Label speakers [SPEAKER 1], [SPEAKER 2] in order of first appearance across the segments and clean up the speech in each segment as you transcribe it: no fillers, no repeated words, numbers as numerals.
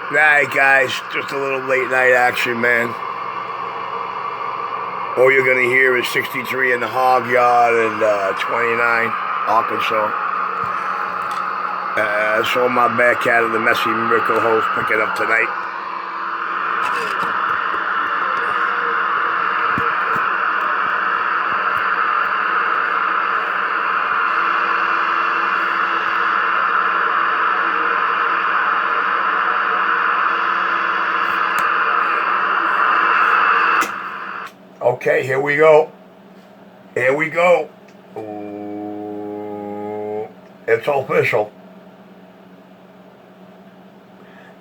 [SPEAKER 1] Alright guys, just a little late night action, man. All you're gonna hear is 63 in the hog yard and 29 Arkansas. So my back cat of the Messy Miracle host picking up tonight. Okay, here we go. Here we go. Ooh, it's official.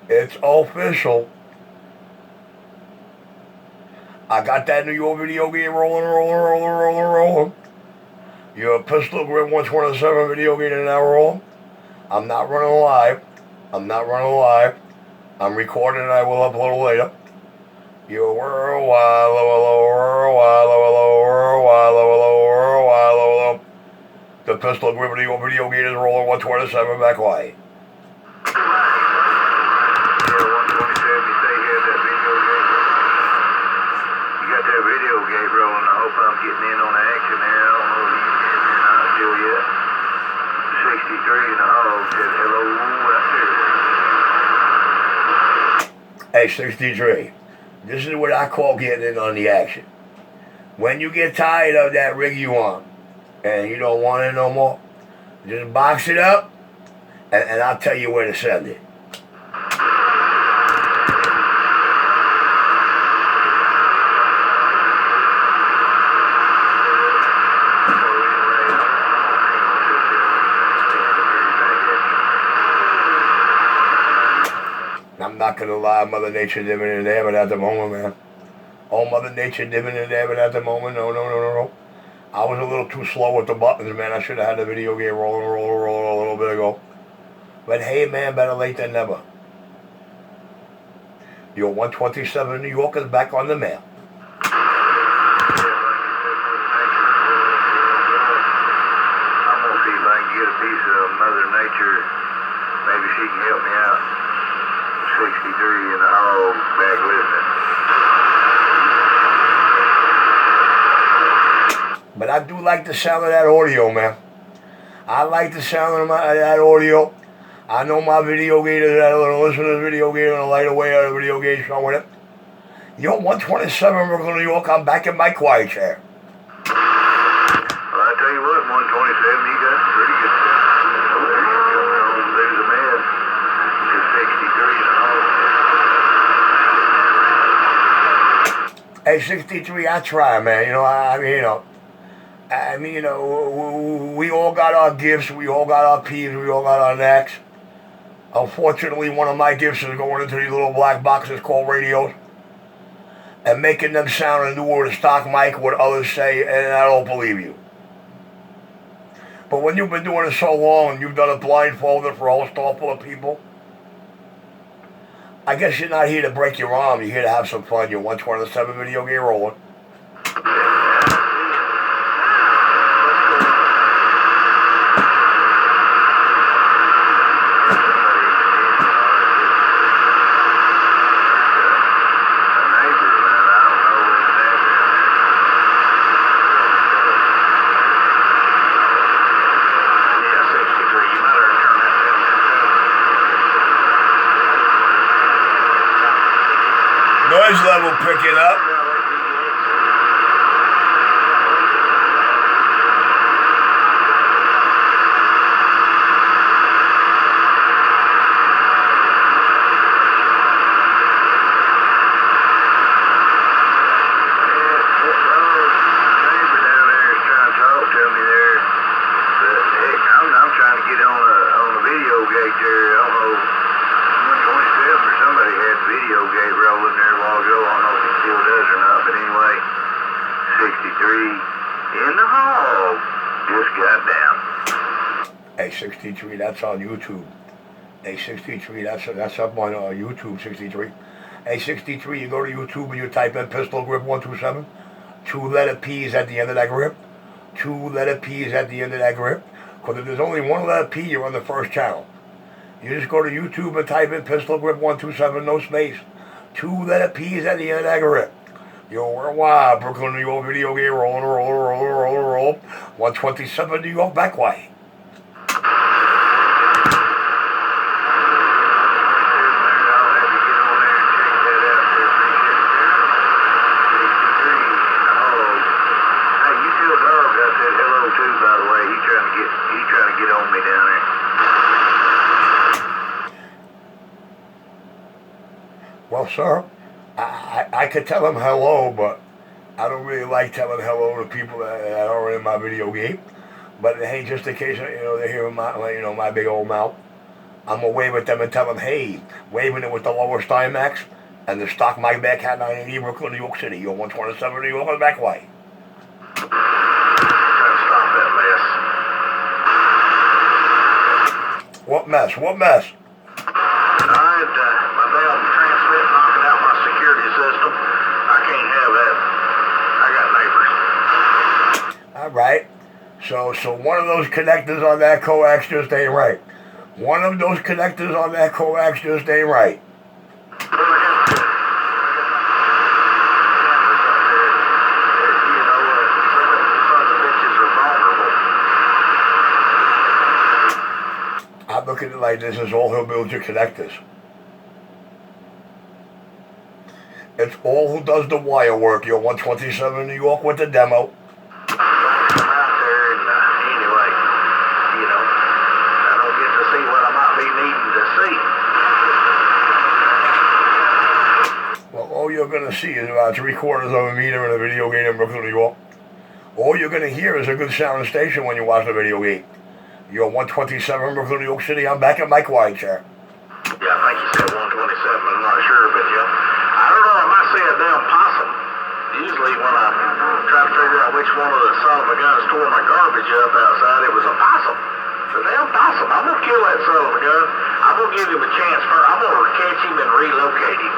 [SPEAKER 1] It's official. I got that New York video game rolling. Your Pistol Grip 127 video game in that roll. I'm not running live. I'm recording and I will upload later. Your worldwide, worldwide. The Pistol Grip video game is rolling 127 back wide.
[SPEAKER 2] Getting in on the action there. I don't know if he's getting in on it still yet. 63 and a hog said hello right there.
[SPEAKER 1] Hey, 63. This is what I call getting in on the action. When you get tired of that rig you want, and you don't want it no more, just box it up, and I'll tell you where to send it. I'm not gonna lie, Mother Nature dipping in there, but at the moment, man. Oh, Mother Nature dipping in there, but at the moment, no. I was a little too slow with the buttons, man. I should have had the video game rolling a little bit ago. But hey, man, better late than never. Your 127 New York is back on the mail.
[SPEAKER 2] I'm gonna see if I can get a piece of Mother Nature. Maybe she can help me out. 63 and a hog back listening.
[SPEAKER 1] But I do like the sound of that audio, man. I like the sound of that audio. I know my video game is that little listen to the video game and a light away out of the video game showing it. Yo, 127 Brooklyn, New York, I'm back in my quiet chair.
[SPEAKER 2] Well, I tell you what, 127, he got pretty good stuff. So there he is coming on. There's a man. Just 63 and a hog.
[SPEAKER 1] Hey, 63, I try, man. We all got our gifts, we all got our peeves, we all got our necks. Unfortunately, one of my gifts is going into these little black boxes called radios and making them sound and do with a stock mic what others say, and I don't believe you. But when you've been doing it so long and you've done it blindfolded for a whole store full of people, I guess you're not here to break your arm, you're here to have some fun. Your 127 video game rolling. Noise level picking up. Hey, 63, that's on YouTube. Hey, 63, that's up on YouTube, 63. Hey, 63, you go to YouTube and you type in Pistol Grip 127. 2-letter P's at the end of that grip. 2-letter P's at the end of that grip. Because if there's only one letter P, you're on the first channel. You just go to YouTube and type in Pistol Grip 127, no space. 2-letter P's at the end of that grip. Yo, worldwide, Brooklyn, New York, video game, roll. 127, New York, back way. Well, sir, I could tell him hello, but I don't really like telling hello to people that are in my video game. But hey, just in case they hear my big old mouth, I'm gonna wave at them and tell them, hey, waving it with the lower Steinmax and the stock my back hat 980 Brooklyn, New York City. You're 127 New York on the back way.
[SPEAKER 2] Try to stop that mess.
[SPEAKER 1] What mess? What mess?
[SPEAKER 2] My damn transmit knocking out my security system. I can't have that. I got neighbors.
[SPEAKER 1] All right. So one of those connectors on that coax just ain't right. One of those connectors on that coax just ain't right. I look at it like this is all who builds your connectors. It's all who does the wire work. You're 127 New York with the demo.
[SPEAKER 2] Come out there and anyway, I don't get to see what I might be needing to see.
[SPEAKER 1] Well, all you're going to see is about 3/4 of a meter in a video game in Brooklyn, New York. All you're going to hear is a good sound station when you watch the video game. You're 127 Brooklyn, New York City. I'm back at Mike White, chair.
[SPEAKER 2] Yeah, I think you said 127. I'm not sure, but yeah. I don't know. I might say a damn possum. Usually when I try to figure out which one of the son of a guns tore my garbage up outside, it was a possum. The damn possum. I'm going to kill that son of a gun. I'm going to give him a chance first. I'm going to catch him and relocate him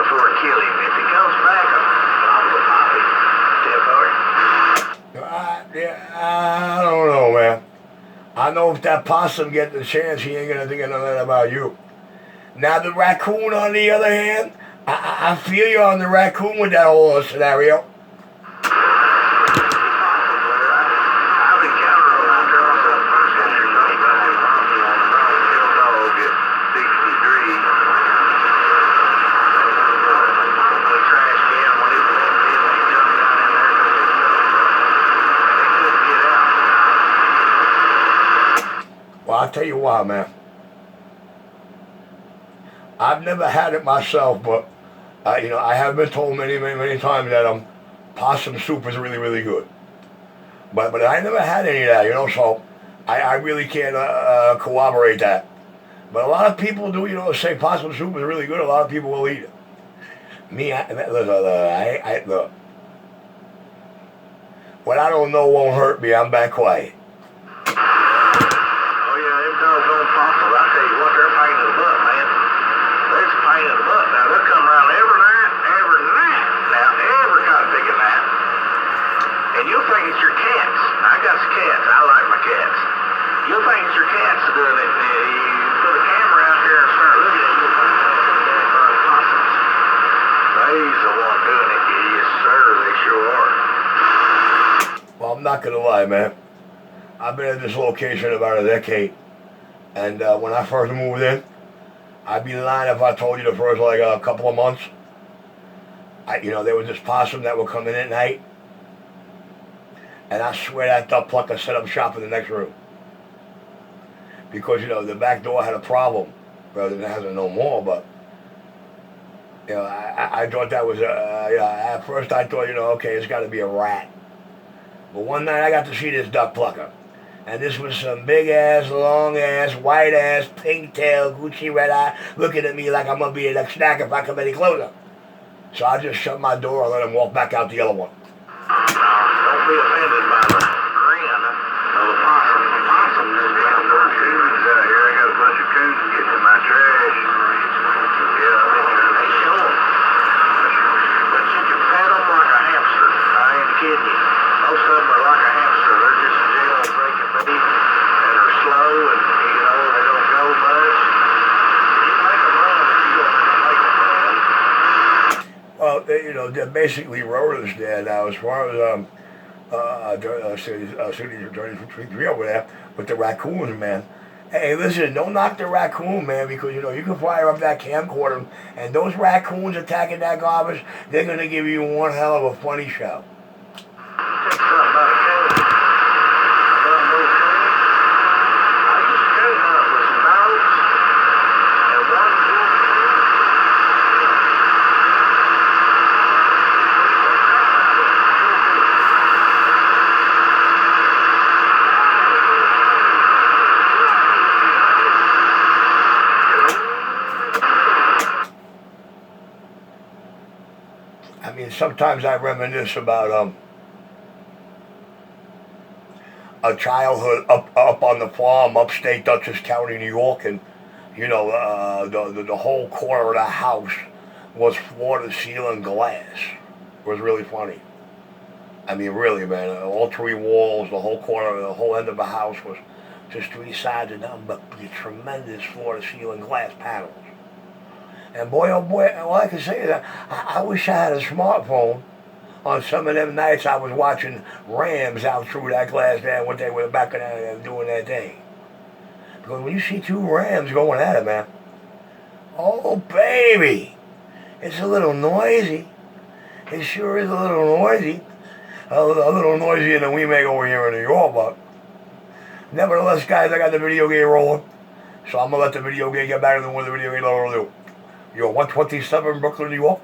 [SPEAKER 2] before I kill him. If he comes back, I'm going to pop him.
[SPEAKER 1] I don't know, man. I know if that possum gets the chance, he ain't going to think nothing about you. Now, the raccoon, on the other hand, I feel you on the raccoon with that whole scenario.
[SPEAKER 2] I've encountered them out there on that first yesterday. Killed dog at 63. The trash can, when it was empty, and he jumped down in there. And he couldn't get out.
[SPEAKER 1] Well, I'll tell you why, man. I've never had it myself, but I have been told many times that possum soup is really, really good. But I never had any of that, so I really can't corroborate that. But a lot of people do, say possum soup is really good. A lot of people will eat it. Me, look. What I don't know won't hurt me. I'm back quiet.
[SPEAKER 2] Oh, yeah, them doggone possums. I tell you what, they're a pain in the butt, man. They're a pain in the butt. Now, they'll come around every night. Now, every kind of picking night. And you'll think it's your cats. I got some cats. I like my cats. You'll think it's your cats doing it. You put a camera out there and start looking at it. You'll think it's the possums. They's the one doing it. Yes, sir. They sure are.
[SPEAKER 1] Well, I'm not going to lie, man. I've been at this location about a decade. And when I first moved in, I'd be lying if I told you the first, a couple of months. There was this possum that would come in at night. And I swear that duck plucker set up shop in the next room. Because, the back door had a problem. Well, it hasn't no more, but, I thought that was, at first I thought, okay, it's got to be a rat. But one night I got to see this duck plucker. And this was some big-ass, long-ass, white-ass, pink-tail, Gucci red-eye, looking at me like I'm going to be a snack if I come any closer. So I just shut my door and let him walk back out the other one.
[SPEAKER 2] Don't be offended by the grin of the possum. The possum just damn dirty coons out here. I got a bunch of coons getting in my trash. Yeah, they show them. But you can pet them like a hamster. I ain't kidding you. Most of them are like a hamster. They're just in jail and breaking bait and are slow and, they don't go
[SPEAKER 1] they're basically rodents there now, as far as City 33 over there with the raccoons, man. Hey, listen, don't knock the raccoon, man, because, you can fire up that camcorder, and those raccoons attacking that garbage, they're going to give you one hell of a funny show. I mean, sometimes I reminisce about a childhood up on the farm, upstate Dutchess County, New York, and the whole corner of the house was floor-to-ceiling glass. It was really funny. I mean, really, man. All three walls, the whole corner, the whole end of the house was just three sides of nothing but tremendous floor-to-ceiling glass panels. And boy, oh boy, all I can say is I wish I had a smartphone. On some of them nights I was watching rams out through that glass there, what they were back in there doing their thing. Because when you see two rams going at it, man, oh baby, it's a little noisy. It sure is a little noisy. A little noisier than we make over here in New York, but nevertheless, guys, I got the video game rolling. So I'm going to let the video game get better than what the video game will do. You're 127 Brooklyn, New York,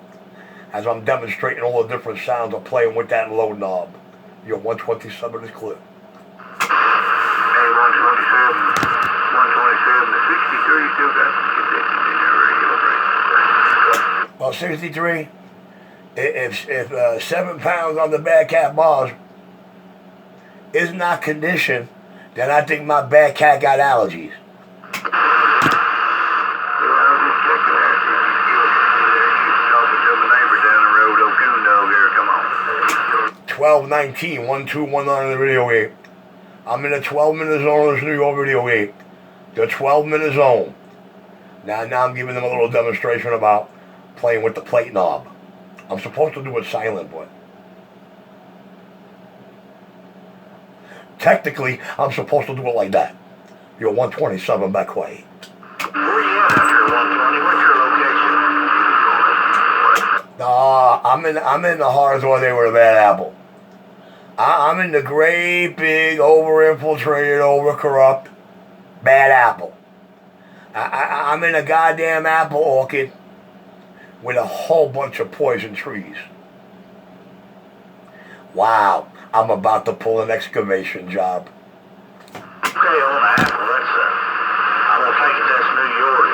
[SPEAKER 1] as I'm demonstrating all the different sounds of playing with that low knob. Your 127 is clear.
[SPEAKER 2] Hey, 127 to 63, still got some conditions in there,
[SPEAKER 1] Well, 63, if 7 pounds on the bad cat bars is not conditioned, then I think my bad cat got allergies. 12-19, 1-2-1 on the video game. I'm in a 12-minute zone on this New York video game. The 12-minute zone. Now I'm giving them a little demonstration about playing with the plate knob. I'm supposed to do it silent, but technically, I'm supposed to do it like that. You're 127 back way.
[SPEAKER 2] Where you at after 120? What's your location?
[SPEAKER 1] I'm in the heart where they were the Bad Apple. I'm in the great, big, over-infiltrated, over-corrupt Bad Apple. I'm in a goddamn apple orchard with a whole bunch of poison trees. Wow, I'm about to pull an excavation job.
[SPEAKER 2] Okay, on the apple, I'm going to take it that's New York.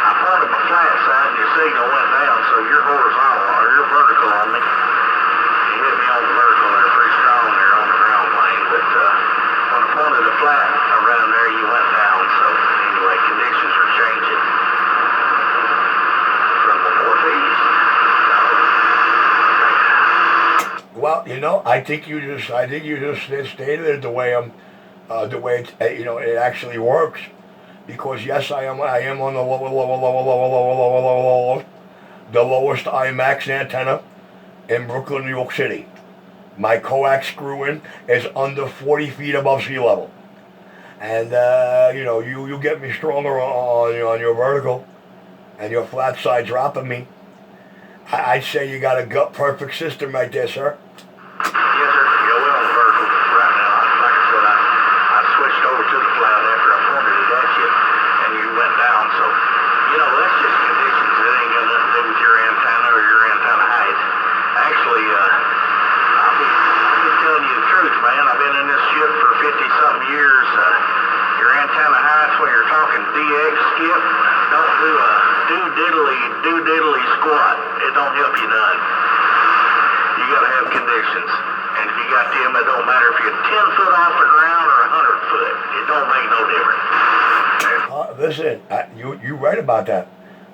[SPEAKER 2] I pointed my flat side and your signal went down, so you're horizontal, or you're vertical on me. You hit me on the vertical there pretty strong there on the ground plane, but when I pointed the flat around there, you went down, so anyway, conditions are changing from the northeast.
[SPEAKER 1] Well, I think you just stated it the way it actually works. Because yes, I am on the lowest IMAX antenna in Brooklyn, New York City. My coax screw-in is under 40 feet above sea level. And you get me stronger on your vertical and your flat side dropping me. I'd say you got a gut perfect system right there, sir.
[SPEAKER 2] Yes, sir. Yeah, we're on the vertical right now. Like I said, I switched over to the flat after I pointed it at you, and you went down. So, that's just conditions. It ain't got nothing to do with your antenna or your antenna height. Actually, I'll be telling you the truth, man. I've been in this ship for 50-something years. Your antenna heights when you're talking DX skip, don't do a do-diddly squat. It don't help you none. You gotta have conditions. And if you got them, it don't matter if you're 10 foot off the ground or 100 foot. It don't make no difference.
[SPEAKER 1] Listen, you're right about that.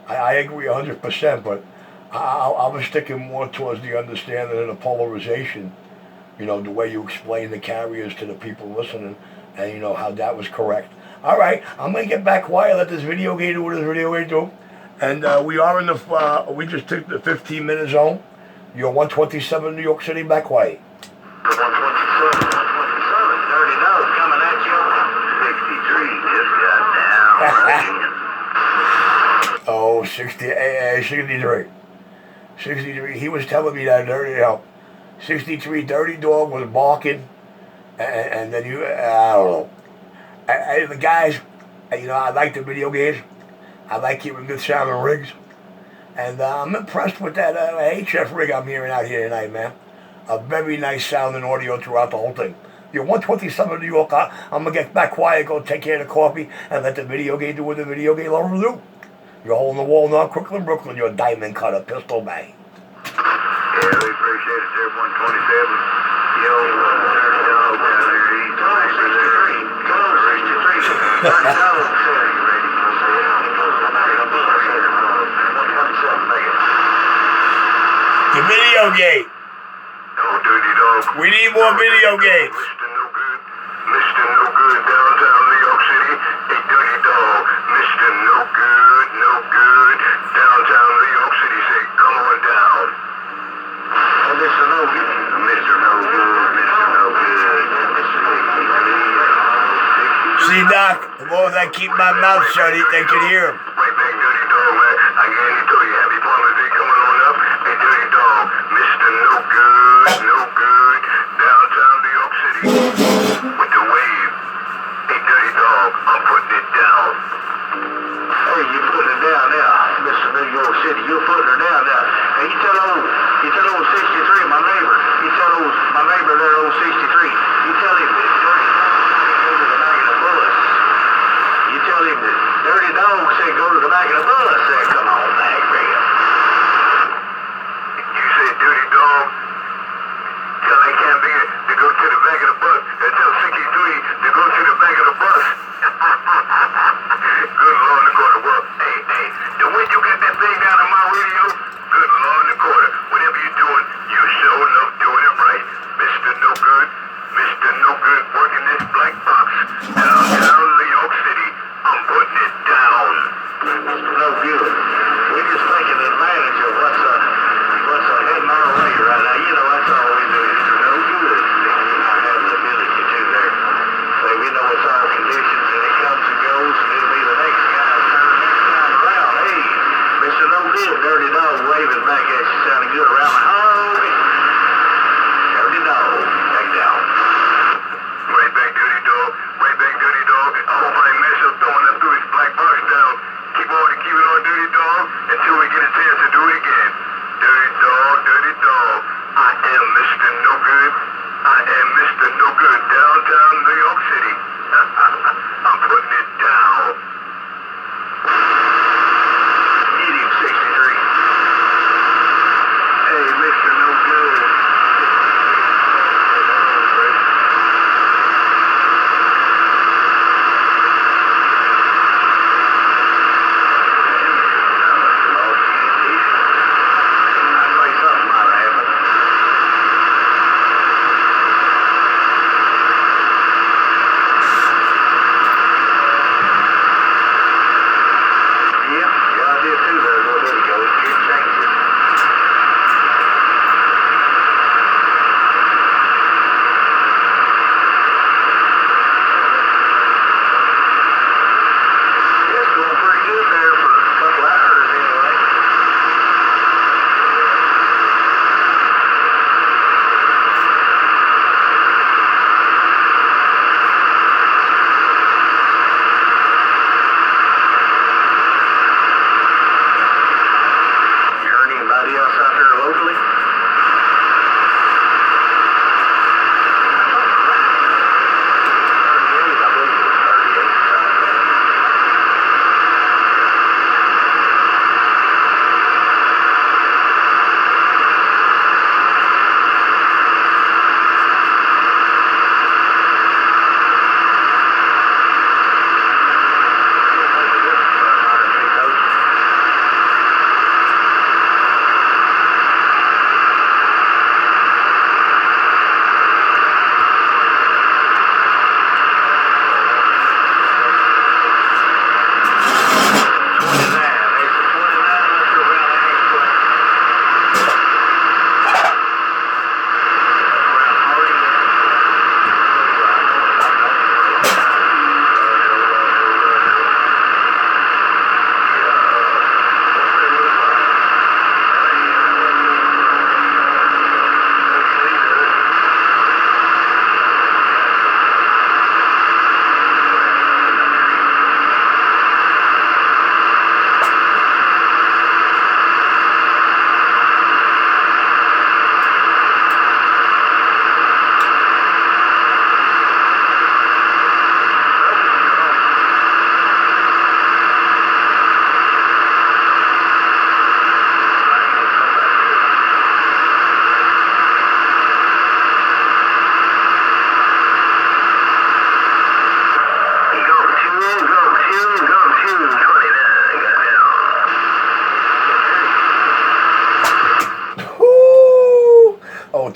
[SPEAKER 1] I agree 100%, but I was sticking more towards the understanding of the polarization, the way you explain the carriers to the people listening, and how that was correct. All right, I'm going to get back quiet, let this video game do what this video game do, And we are in the, we just took the 15-minute zone. You're 127 New York City, back way.
[SPEAKER 2] 127, 127, Dirty Dog coming at you. 63 just got down.
[SPEAKER 1] Oh, 63. 63. He was telling me that Dirty Dog. 63 Dirty Dog was barking. And then you, I don't know. The guys, you know, I like the video games. I like keeping good sounding rigs. And I'm impressed with that HF rig I'm hearing out here tonight, man. A very nice sounding audio throughout the whole thing. You're 127 New York. I'm going to get back quiet, go take care of the coffee, and let the video game do what the video game lovers do. You're holding the wall now, Crooklyn, Brooklyn. You're a diamond cutter, pistol bang.
[SPEAKER 2] Yeah, we appreciate it, sir. 127. Yo, Dirty Dog down there. He's 63. Go, 63. Dirty Dog, sir. You ready?
[SPEAKER 1] The video game.
[SPEAKER 2] Oh, Dirty Dog.
[SPEAKER 1] We need more video games.
[SPEAKER 2] Mr. No Good. Mr. No Good, downtown New York City. Hey, Dirty Dog. Mr. No Good, no good. Downtown New York City. Say, come on down. Oh, Mr. No Good. Mr. No Good. Mr. No Good. Mr.
[SPEAKER 1] See, Doc, the more as I keep my mouth shut, they can hear him.
[SPEAKER 2] Right back, Dirty Dog, man. I can't even tell you. Happy Father's Day coming on up. Hey, Dirty Dog. Mr. No Good, no good. Downtown New York City. With the wave. Hey, Dirty Dog, I'm putting it down. Hey, you putting it down now, Mr. New York City. You're putting it down now. Hey, you tell old 63, my neighbor. You tell my neighbor there, old 63. You tell him that Dirty Dog said go to the back of the bus. You tell him that Dirty Dog said go to the back of the bus. Said, come on back, bring him. You said Dirty Dog. Tell that can't be it to go to the back of the bus. And tell 63 to go to the back of the bus. Good Lord, Dakota. Well, hey, the way you get that thing down on my radio, good Lord, Dakota. Whatever you're doing, you sure enough doing it right. Mr. No Good, Mr. No Good, working this black box. Downtown New York City, I'm putting it down. Mr. No Good, we're just taking advantage of what's heading our way right now. You know, that's all we do, Mr. No Good. You not have the ability to there. Say, we know it's our conditions, and it comes and goes, and it'll be the next guy's turn next time around. Hey, Mr. No Good, Dirty Dog waving back at you, sounding good around the home. Dirty Dog, back down. Right back, Dirty Dog. Right back, Dirty Dog. I hope I ain't mess up throwing that through his black box down. Keep it on, Dirty Dog, until we get a chance to do it again. Dirty Dog, Dirty Dog. I am Mr. No Good. I am Mr. No Good, downtown New York City. I'm putting it down. Eat him, 63.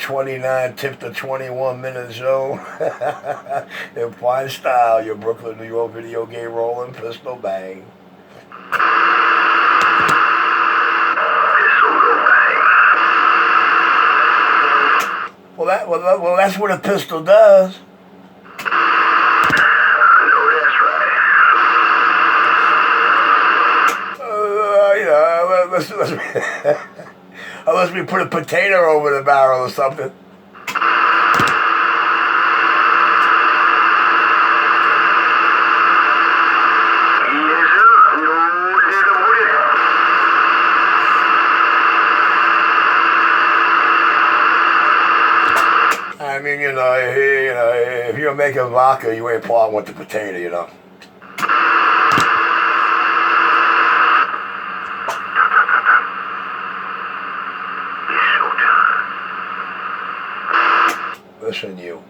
[SPEAKER 1] 29, tip the 21-minute zone. In fine style, your Brooklyn, New York video game rolling pistol bang. Well, that's what a pistol does. Unless we put a potato over the barrel or something. I mean, if you're making vodka, you ain't parting with the potato, you know. Listen, you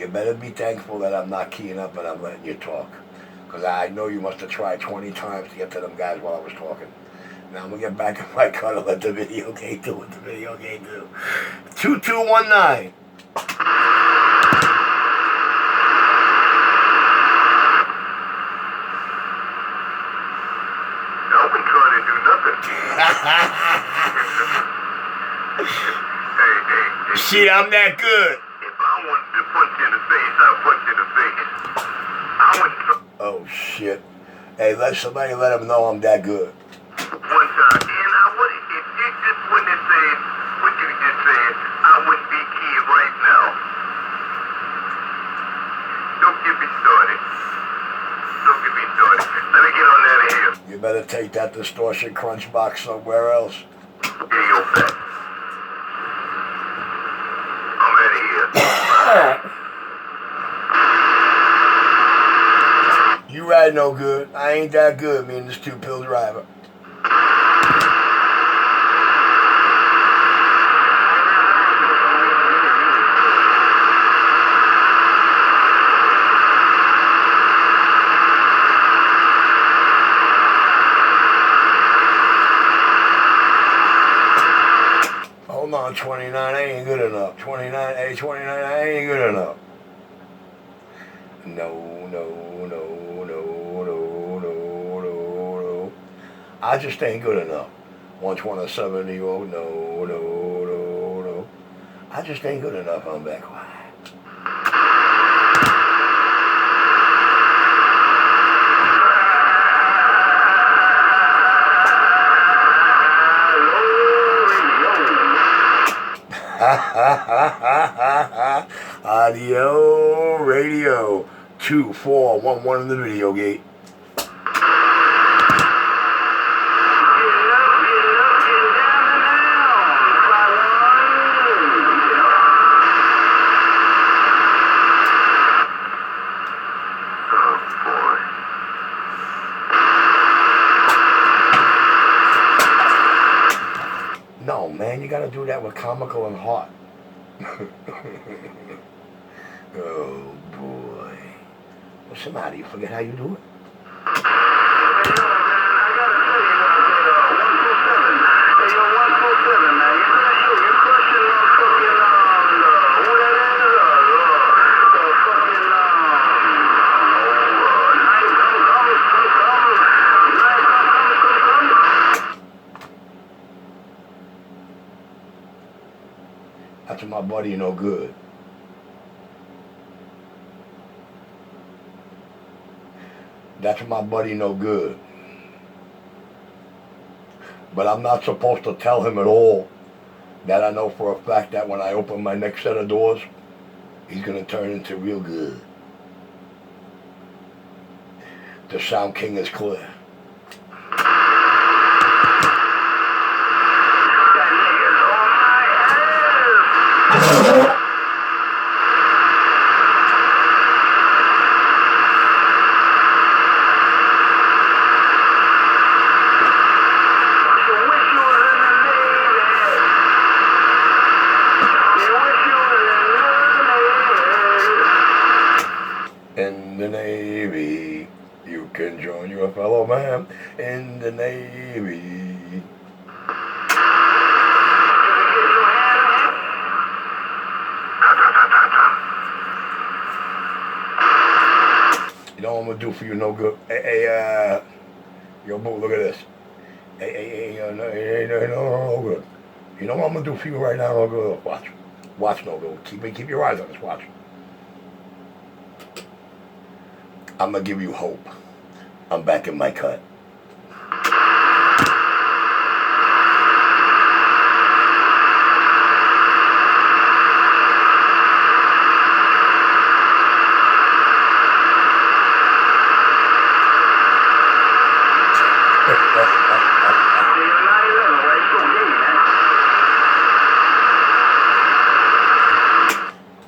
[SPEAKER 1] better be thankful that I'm not keying up and I'm letting you talk. Because I know you must have tried 20 times to get to them guys while I was talking. Now I'm going to get back in my car and let the video game do what the video game do. 2219.
[SPEAKER 2] Don't be trying to do nothing. Hey.
[SPEAKER 1] Shit, I'm that good.
[SPEAKER 2] If I wanted to punch you in the face, I'll punch you in the face. I wouldn't.
[SPEAKER 1] Oh, shit. Hey, let somebody let him know I'm that good.
[SPEAKER 2] One time, and I would, if you just wouldn't have said what you just said, I wouldn't be keying right now. Don't get me started. Let me get on out of here.
[SPEAKER 1] You better take that distortion crunch box somewhere else.
[SPEAKER 2] Yeah, you're back. I'm out of here.
[SPEAKER 1] You ride no good. I ain't that good, me and this 2-pill driver. Hold on, 29, I ain't good enough. 29, I ain't good enough. No. I just ain't good enough. 127 New York, no. I just ain't good enough, I'm back quiet. Audio Radio 2411 in the video gate. No, man, you gotta do that with comical and heart. Oh, boy. What's the matter? You forget how you do it? That's my buddy no good. That's my buddy no good. But I'm not supposed to tell him at all that I know for a fact that when I open my next set of doors, he's going to turn into real good. The Sound King is clear. In the Navy, you can join your fellow man in the Navy. gonna do for you no good. Hey, yo, boo, look at this. Hey, no good. You know what I'm gonna do for you right now? No good. Watch, no good. Keep your eyes on this. Watch. I'm gonna give you hope. I'm back in my cut.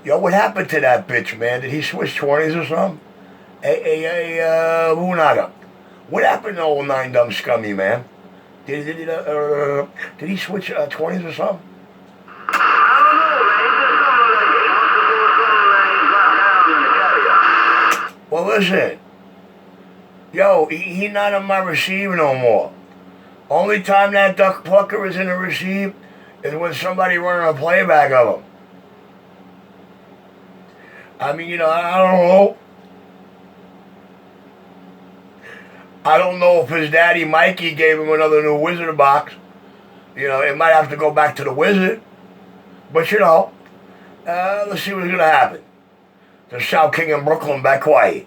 [SPEAKER 1] Yo, what happened to that bitch, man? Did he switch 20s or something? Hey, Munaga. What happened to old Nine Dumb Scummy, man? Did he switch 20s or something?
[SPEAKER 2] I don't know, man. He just something like he wants to do something and he dropped down in the caviar.
[SPEAKER 1] Well, listen. Yo, he not on my receive no more. Only time that duck plucker is in the receive is when somebody running a playback of him. I mean, you know, I don't know. I don't know if his daddy Mikey gave him another new Wizard box. You know, it might have to go back to the Wizard. But, you know, let's see what's going to happen. The South King in Brooklyn back quiet.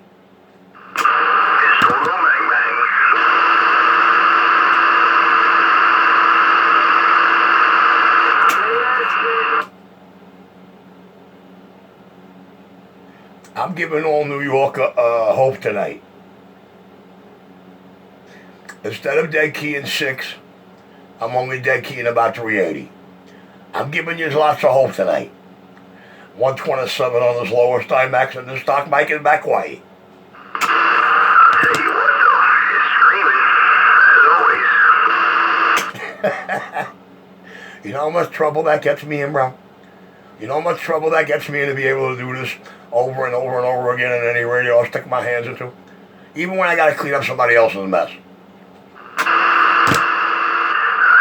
[SPEAKER 1] I'm giving all New York hope tonight. Instead of dead key in 6, I'm only dead key in about 380. I'm giving you lots of hope tonight. 127 on this lower Steinmax and the stock mic is back quiet.
[SPEAKER 2] I'll tell you what though, it's screaming, as always.
[SPEAKER 1] You know how much trouble that gets me in, bro? You know how much trouble that gets me in to be able to do this over and over and over again in any radio I stick my hands into? Even when I gotta clean up somebody else's mess.
[SPEAKER 2] I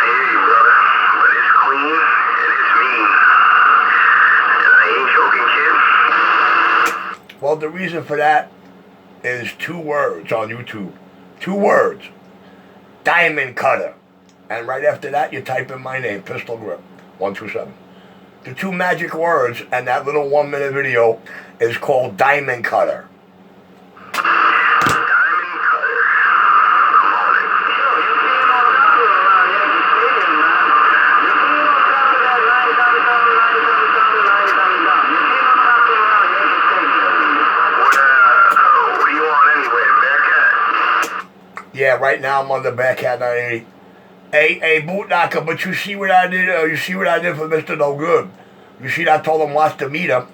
[SPEAKER 2] hear you, brother, but it's clean and it's mean. And I ain't joking, kid.
[SPEAKER 1] Well, the reason for that is 2 words on YouTube. 2 words. Diamond Cutter. And right after that, you type in my name, Pistol Grip, 127. The 2 magic words and that little 1-minute video is called Diamond Cutter.
[SPEAKER 2] Diamond Cutter. Come on, yo, you seeing all that around Yankee Stadium, man. You seeing on top of that 977. You seeing on top of around Yankee Stadium. What do you want anyway, Bearcat?
[SPEAKER 1] Yeah, right now I'm on the Bearcat 980. Hey, boot knocker, but you see what I did? You see what I did for Mr. No Good? You see, I told him watch the meter,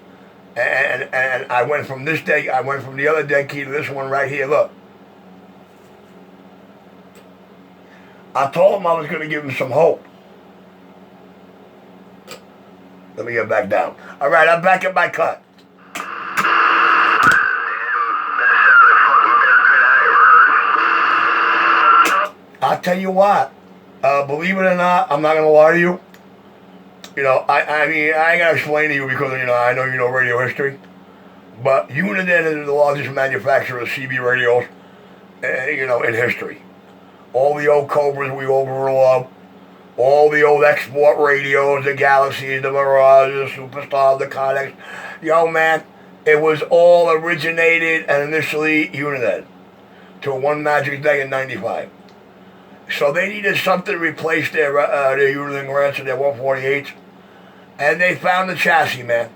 [SPEAKER 1] and I went from this day, I went from the other dead key to this one right here. Look, I told him I was going to give him some hope. Let me get back down. All right, I'm back at my cut.
[SPEAKER 2] Damn, that sounded fucking Bearcat I ever heard.
[SPEAKER 1] I'll tell you what. Believe it or not, I'm not going to lie to you. You know, I mean, I ain't got to explain to you because, you know, I know you know radio history. But Uniden is the largest manufacturer of CB radios, you know, in history. All the old Cobras we overall love. All the old export radios, the Galaxies, the Mirages, the Superstar, the Codex. Yo, man, it was all originated and initially Uniden. Till one magic day in 95. So they needed something to replace their Uniden Grants and their 148s. And they found the chassis, man.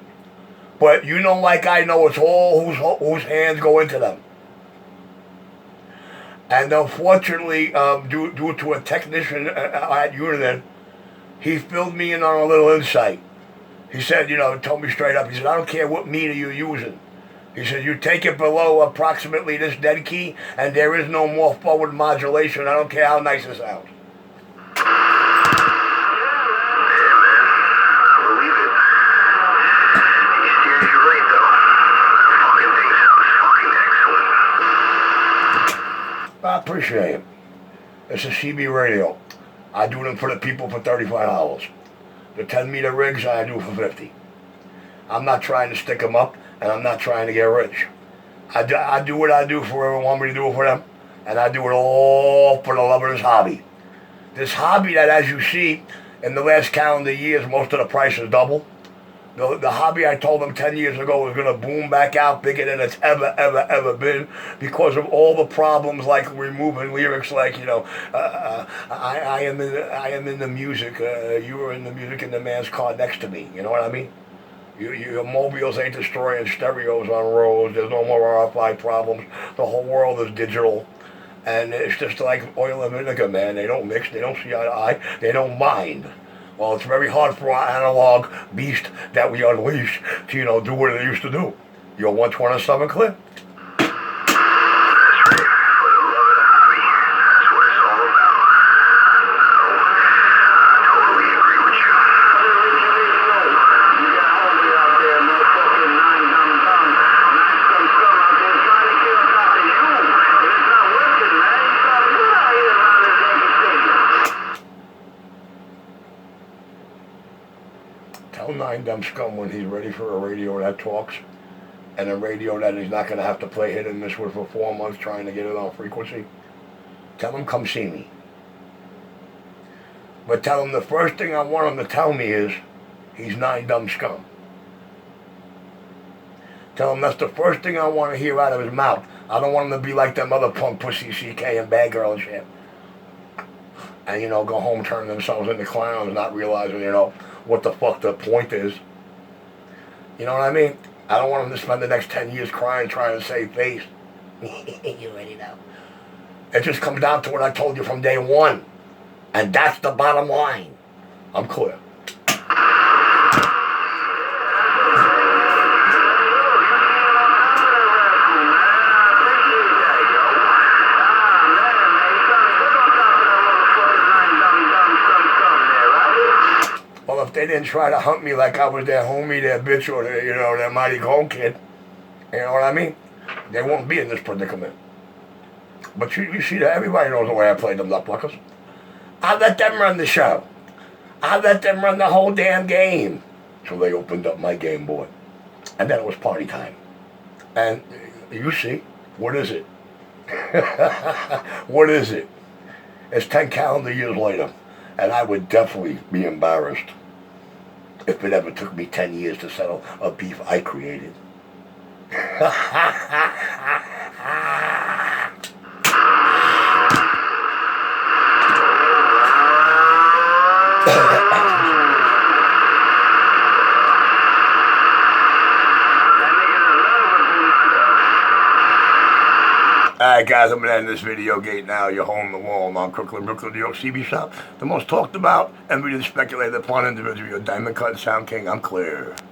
[SPEAKER 1] But you know, like I know, it's all whose hands go into them. And unfortunately, due to a technician at Uniden, he filled me in on a little insight. He said, you know, told me straight up, he said, I don't care what meter you're using. He said, you take it below approximately this dead key, and there is no more forward modulation. I don't care how nice it sounds. I appreciate it. It's a CB radio. I do them for the people for $35. The 10-meter rigs I do for $50. I'm not trying to stick them up, and I'm not trying to get rich. I do what I do for whoever want me to do it for them. And I do it all for the love of this hobby. This hobby that, as you see, in the last calendar years, most of the price is double. The hobby I told them 10 years ago was going to boom back out bigger than it's ever been because of all the problems like removing lyrics like, I am in the music, you are in the music in the man's car next to me. You know what I mean? Your mobiles ain't destroying stereos on roads. There's no more RFI problems. The whole world is digital. And it's just like oil and vinegar, man. They don't mix. They don't see eye to eye. They don't mind. Well, it's very hard for our analog beast that we unleash to, do what it used to do. Your 127 clip.
[SPEAKER 2] That's right. For the love of the hobby. That's what it's all about. I totally agree with you. You got homie out there, motherfucking 9 dumb dumb. 9 scum scum out there trying to kill a cop of you. And it's not working, man. You gotta get out here around this Yankee Stadium.
[SPEAKER 1] Tell 9 Dumb Scum when he's ready for a radio that talks and a radio that he's not going to have to play hit and miss with for 4 months trying to get it on frequency. Tell him come see me. But tell him the first thing I want him to tell me is he's 9 Dumb Scum. Tell him that's the first thing I want to hear out of his mouth. I don't want him to be like them other punk pussy CK and bad girl and shit. And, go home turning themselves into clowns, not realizing, what the fuck the point is. You know what I mean? I don't want him to spend the next 10 years crying, trying to save face. You already know. It just comes down to what I told you from day one. And that's the bottom line. I'm clear. Well, if they didn't try to hunt me like I was their homie, their bitch, or their mighty gold kid, you know what I mean? They won't be in this predicament. But you see that everybody knows the way I played them nutbuckers. I let them run the show. I let them run the whole damn game. So they opened up my Game Boy. And then it was party time. And you see, what is it? What is it? It's 10 calendar years later. And I would definitely be embarrassed if it ever took me 10 years to settle a beef I created. Alright guys, I'm going to end this video gate now. You're home the wall. I'm on Crooklyn, New York CB Shop. The most talked about and really speculated upon individual, your Diamond Cut Sound King. I'm clear.